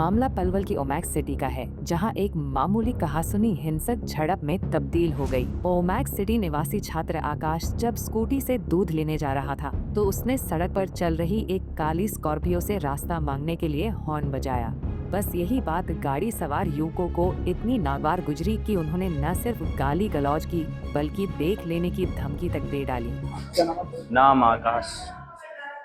मामला पलवल की ओमैक्स सिटी का है, जहां एक मामूली कहासुनी हिंसक झड़प में तब्दील हो गई। ओमैक्स सिटी निवासी छात्र आकाश जब स्कूटी से दूध लेने जा रहा था तो उसने सड़क पर चल रही एक काली स्कॉर्पियो से रास्ता मांगने के लिए हॉर्न बजाया। बस यही बात गाड़ी सवार युवकों को इतनी नागवार गुजरी कि उन्होंने न सिर्फ गाली गलौज की बल्कि देख लेने की धमकी तक दे डाली। नाम आकाश,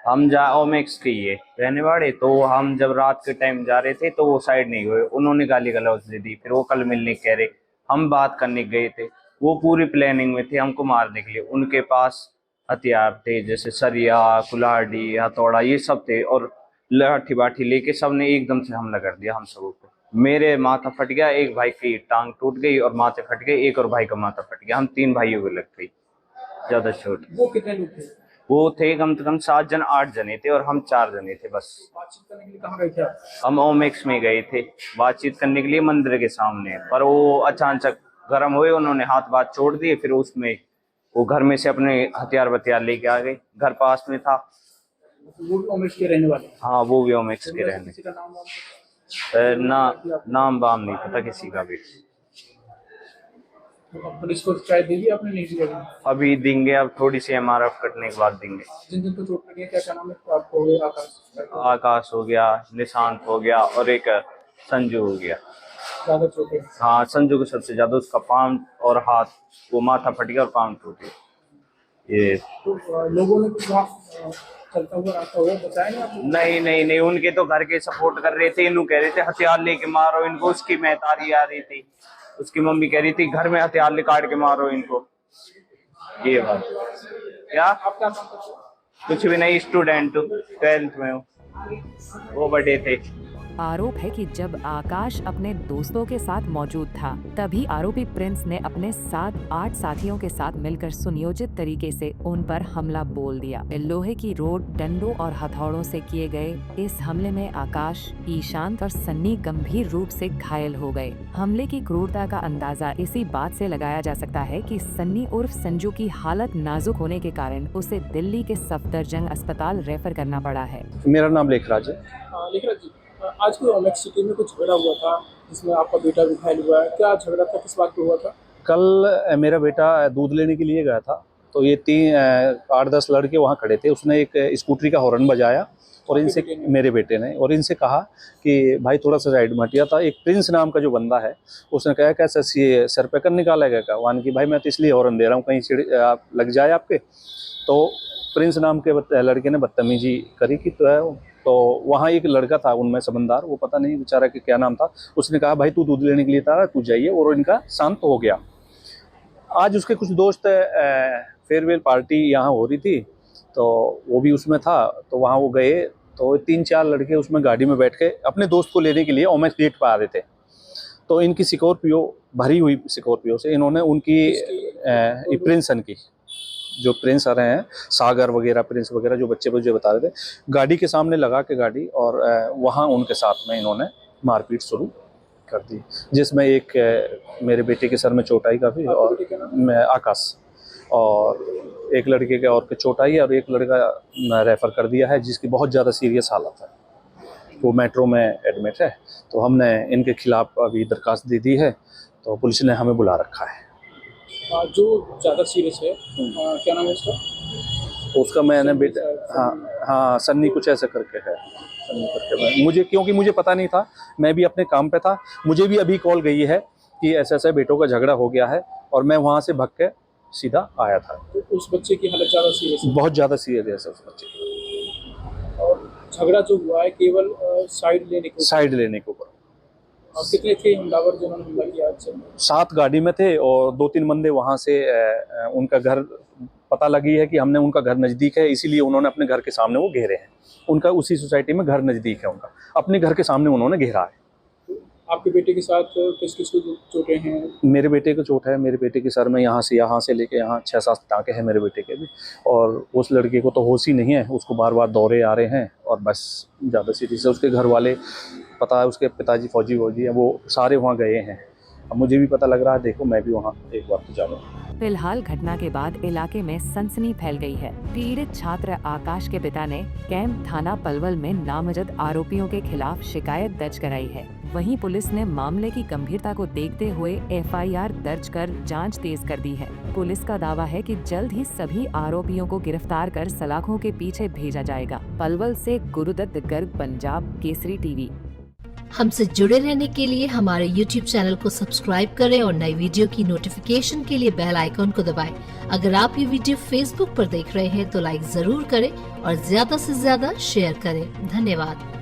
हम जा ओमेक्स के ये रहने वाले। तो हम जब रात के टाइम जा रहे थे तो वो साइड नहीं हुए, उन्होंने गाली गलौज दे दी। फिर वो कल मिलने कह रहे, हम बात करने गए थे, वो पूरी प्लानिंग में थे हमको मारने के लिए। उनके पास हथियार थे जैसे सरिया, कुल्हाड़ी, हथौड़ा, ये सब थे, और लाठी बाठी लेके सबने एकदम से हमला कर दिया हम सबों पे। मेरे माथा फट गया, एक भाई की टांग टूट गई और माथे फट गए, एक और भाई का माथा फट गया। हम 3 भाइयों को लग गई ज्यादा चोट। वो कितने लोग थे? वो थे कम से कम 7 जन 8 जने थे और हम 4 जने थे बस। बातचीत करने के लिए कहाँ गए थे आप? हम ओमेक्स में गए थे बातचीत करने के लिए मंदिर के सामने, पर वो अचानक गर्म हुए, उन्होंने हाथ बात छोड़ दिए। फिर उसमें वो घर में से अपने हथियार वथियार लेके आ गए, घर पास में था। वो भी ओमेक्स के रहने वाले? हाँ, वो भी ओमेक्स के रहने। किसी का नाम वाम पता? नाम बाम नहीं पता किसी का भी। तो पुलिस को चाय दे दी आपने? नहीं दी अभी? अभी देंगे, अब थोड़ी सी एमआरएफ कटने के बाद देंगे। जिन जिन को चोट लगी है, क्या नाम है आपको? आकाश हो गया, निशांत हो गया और एक संजू हो गया। ज्यादा चोट है? हाँ, संजू को सबसे ज्यादा, उसका पाँव और हाथ, वो माथा फट गया और पाँव टूट गया। ये तो लोगों ने कुछ वहाँ चलता हुआ रास्ता हुआ बताया नहीं आपको? नहीं, उनके तो घर के सपोर्ट कर रहे थे, इन्हों कह रहे थे हथियार लेके मारो इनको। उसकी महतारी आ रही थी, उसकी मम्मी कह रही थी घर में हथियार ले काट के मारो इनको। ये बात क्या? आप क्या काम करते हो? कुछ भी नहीं, स्टूडेंट 12th में हूँ। वो बड़े थे। आरोप है कि जब आकाश अपने दोस्तों के साथ मौजूद था तभी आरोपी प्रिंस ने अपने 7-8 साथियों के साथ मिलकर सुनियोजित तरीके से उन पर हमला बोल दिया। लोहे की रोड, डंडों और हथौड़ों से किए गए इस हमले में आकाश, ईशांत और सन्नी गंभीर रूप से घायल हो गए। हमले की क्रूरता का अंदाजा इसी बात से लगाया जा सकता है कि सन्नी उर्फ संजू की हालत नाजुक होने के कारण उसे दिल्ली के सफदरजंग अस्पताल रेफर करना पड़ा है। मेरा नाम लेखराज है। लेखराज जी, आज कोई ओमेक्स सिटी में कुछ झगड़ा हुआ था जिसमें आपका बेटा भी घायल हुआ है, क्या झगड़ा था, किस बात पे हुआ था? कल मेरा बेटा दूध लेने के लिए गया था, तो ये 8-10 लड़के वहाँ खड़े थे। उसने एक स्कूटरी का हॉर्न बजाया और इनसे, मेरे बेटे ने, और इनसे कहा कि भाई थोड़ा सा साइड में हटिया। था एक प्रिंस नाम का जो बंदा है, उसने कहा कैसे सर पे कर निकालेगा क्या? वन की भाई मैं तो इसलिए हॉर्न दे रहा हूँ कहीं आप लग जाए आपके। तो प्रिंस नाम के लड़के ने बदतमीजी करी कि तो वहाँ एक लड़का था उनमें समझदार, वो पता नहीं बेचारा कि क्या नाम था, उसने कहा भाई तू दूध लेने के लिए था, तू जाइए, और इनका शांत हो गया। आज उसके कुछ दोस्त फेयरवेल पार्टी यहाँ हो रही थी, तो वो भी उसमें था, तो वहाँ वो गए, तो 3-4 लड़के उसमें गाड़ी में बैठ के अपने दोस्त को लेने के लिए ओमेक्स गेट पर आ रहे थे। तो इनकी स्कॉर्पियो, भरी हुई स्कॉर्पियो से इन्होंने उनकी प्रिंसन की, जो प्रिंस आ रहे हैं, सागर वगैरह, प्रिंस वगैरह, जो बच्चे मुझे बता रहे थे, गाड़ी के सामने लगा के गाड़ी, और वहाँ उनके साथ में इन्होंने मारपीट शुरू कर दी, जिसमें एक मेरे बेटे के सर में चोट आई काफ़ी, और मैं आकाश, और एक लड़के के और के चोट आई, और एक लड़का रेफ़र कर दिया है जिसकी बहुत ज़्यादा सीरियस हालत है, वो मेट्रो में एडमिट है। तो हमने इनके खिलाफ़ अभी दरखास्त दे दी है, तो पुलिस ने हमें बुला रखा है। जो ज़्यादा सीरियस है, क्या नाम है उसका? उसका मैंने बेटा, हाँ सन्नी कुछ ऐसा करके है, सन्नी करके। मुझे, क्योंकि मुझे पता नहीं था, मैं भी अपने काम पे था, मुझे भी अभी कॉल गई है कि ऐसा ऐसा बेटों का झगड़ा हो गया है, और मैं वहाँ से भाग के सीधा आया था। तो उस बच्चे की हालत ज़्यादा सीरियस है? बहुत ज़्यादा सीरियस है उस बच्चे की। और झगड़ा जो हुआ है केवल साइड लेने के ऊपर? कितने थे हमलावर जिन्होंने हमला किया? 7 गाड़ी में थे, और 2-3 बंदे वहाँ से, उनका घर पता लगी है कि हमने, उनका घर नज़दीक है, इसीलिए उन्होंने अपने घर के सामने वो घेरे हैं। उनका उसी सोसाइटी में घर नज़दीक है उनका, अपने घर के सामने उन्होंने घेरा है। आपके बेटे के साथ किस किस को चोटें हैं? मेरे बेटे को चोट है, मेरे बेटे के सर में यहाँ से लेके यहाँ 6-7 टाँके हैं मेरे बेटे के भी, और उस लड़के को तो होश ही नहीं है, उसको बार बार दौरे आ रहे हैं, और बस ज़्यादा सीरियस है। उसके घर वाले, पता है उसके पिताजी फौजी हैं, वो सारे वहाँ गए हैं। अब मुझे भी पता लग रहा है, देखो मैं भी वहाँ एक बार तो जाऊँगा। फिलहाल घटना के बाद इलाके में सनसनी फैल गई है। पीड़ित छात्र आकाश के पिता ने कैंप थाना पलवल में नामजद आरोपियों के खिलाफ शिकायत दर्ज कराई है। वहीं पुलिस ने मामले की गंभीरता को देखते हुए FIR दर्ज कर जांच तेज कर दी है। पुलिस का दावा है कि जल्द ही सभी आरोपियों को गिरफ्तार कर सलाखों के पीछे भेजा जाएगा। पलवल से गुरुदत्त गर्ग, पंजाब केसरी टीवी। हमसे जुड़े रहने के लिए हमारे YouTube चैनल को सब्सक्राइब करें और नई वीडियो की नोटिफिकेशन के लिए बेल आइकॉन को दबाएं। अगर आप ये वीडियो Facebook पर देख रहे हैं तो लाइक जरूर करें और ज्यादा से ज्यादा शेयर करें। धन्यवाद।